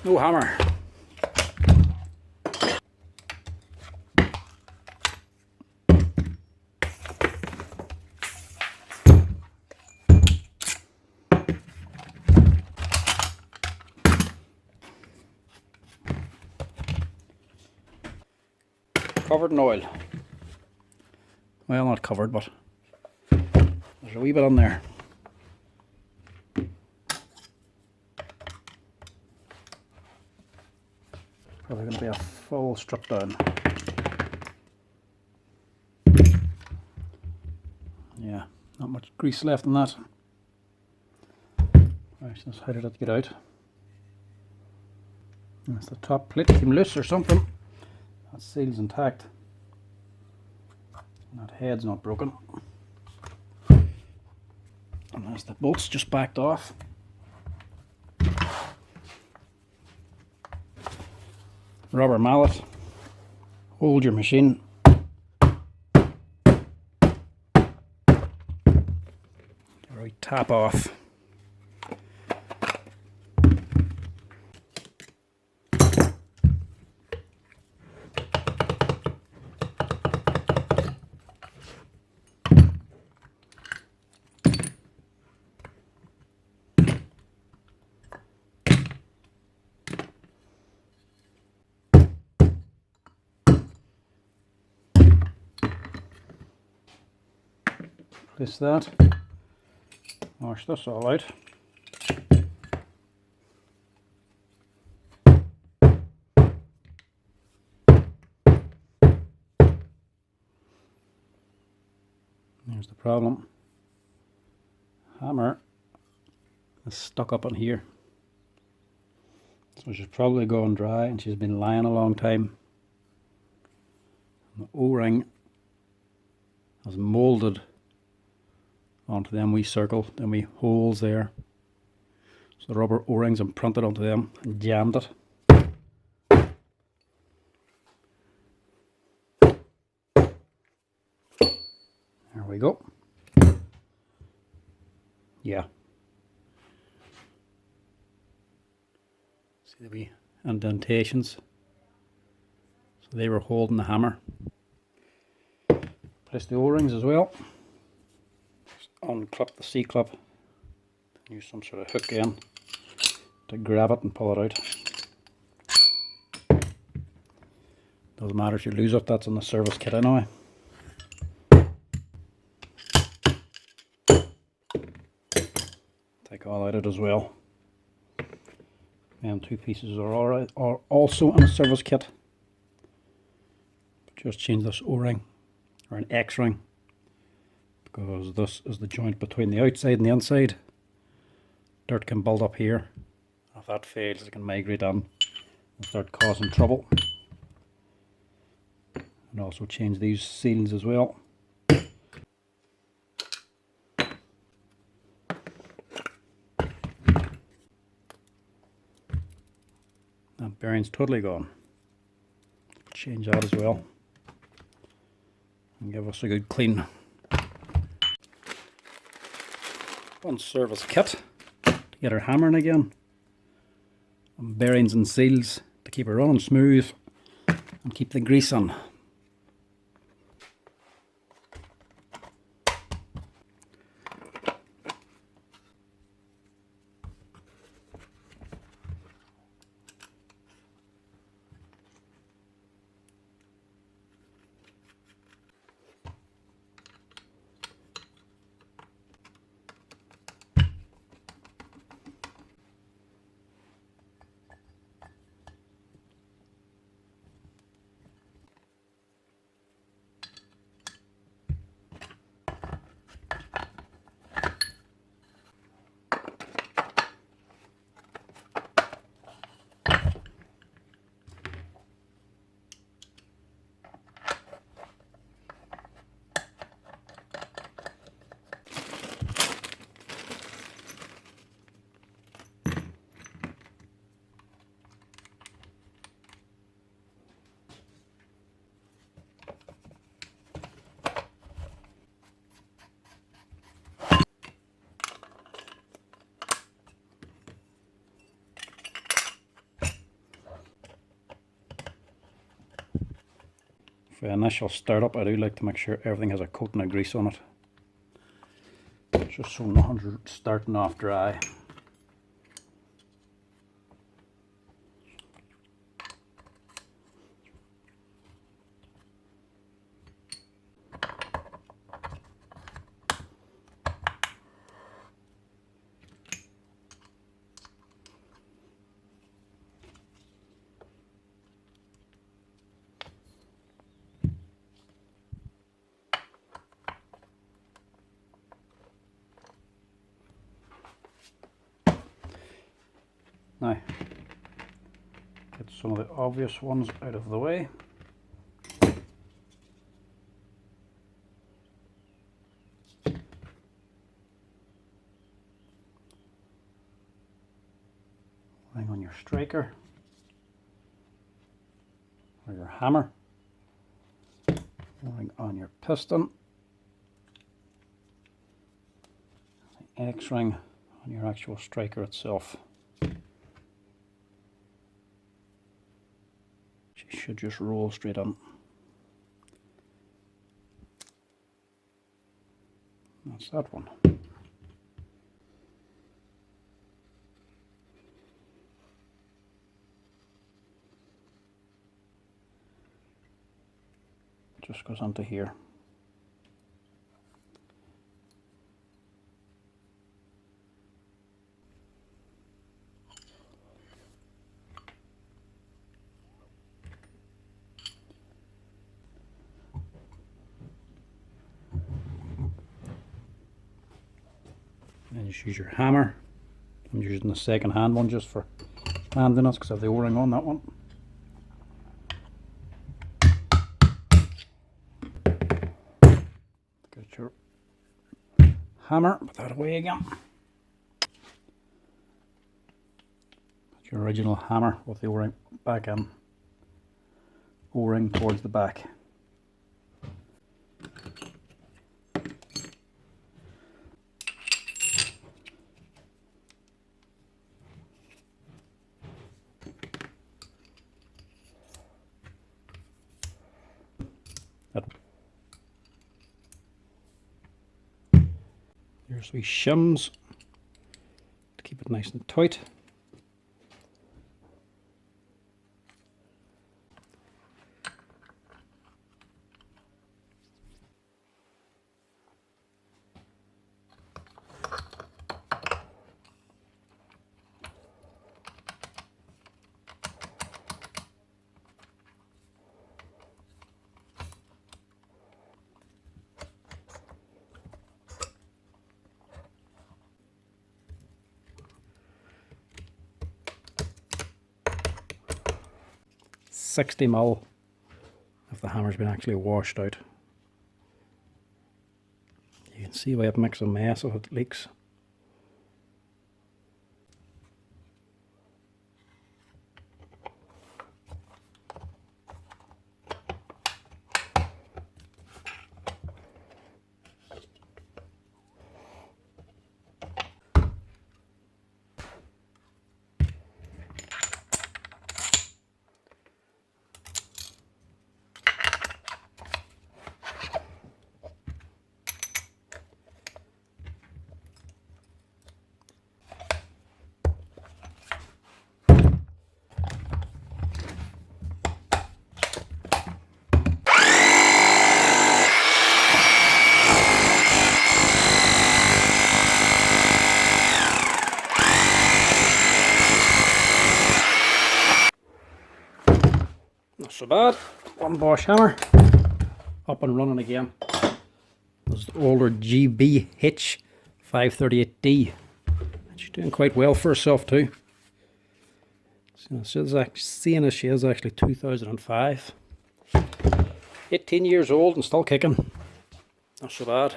No hammer. Covered in oil. Well, not covered, but there's a wee bit on there. Probably going to be a full strip down. Yeah, not much grease left in that. Right, so how did it get out? That's the top plate came loose or something. That seal's intact. And that head's not broken. And as the bolt's just backed off. Rubber mallet. Hold your machine. Right, tap off. Place that. Wash this all out. There's the problem. Hammer is stuck up on here. So she's probably gone dry and she's been lying a long time. And the O-ring has moulded onto them wee circle, them wee holes there. So the rubber O-rings imprinted onto them and jammed it. There we go. Yeah. See the wee indentations. So they were holding the hammer. Place the O-rings as well. Unclip the C-clip, use some sort of hook end to grab it and pull it out. Doesn't matter if you lose it, that's in the service kit anyway. Take all out of it as well. And two pieces are also in a service kit. Just change this O-ring or an X-ring, because this is the joint between the outside and the inside. Dirt can build up here. If that fails, it can migrate in and start causing trouble. And also change these seals as well. That bearing's totally gone. Change that as well. And give us a good clean. One service kit to get her hammering again, and bearings and seals to keep her running smooth and keep the grease on. For the initial startup, I do like to make sure everything has a coating of grease on it, just so nothing's starting off dry. Now, get some of the obvious ones out of the way. Laying on your striker or your hammer, laying on your piston, the X-ring on your actual striker itself. She should just roll straight on. That's that one. Just goes onto here. And just use your hammer. I'm using the second hand one just for handling it because I have the O-ring on that one. Get your hammer, put that away again. Put your original hammer with the O-ring back in. O-ring towards the back. Here's wee shims to keep it nice and tight. $60mm if the hammer's been actually washed out. You can see why it makes a mess if it leaks. Not so bad. One Bosch hammer, up and running again. This is the older GBH 538D. She's doing quite well for herself too. So she's actually, seeing as she is actually 2005. 18 years old and still kicking. Not so bad.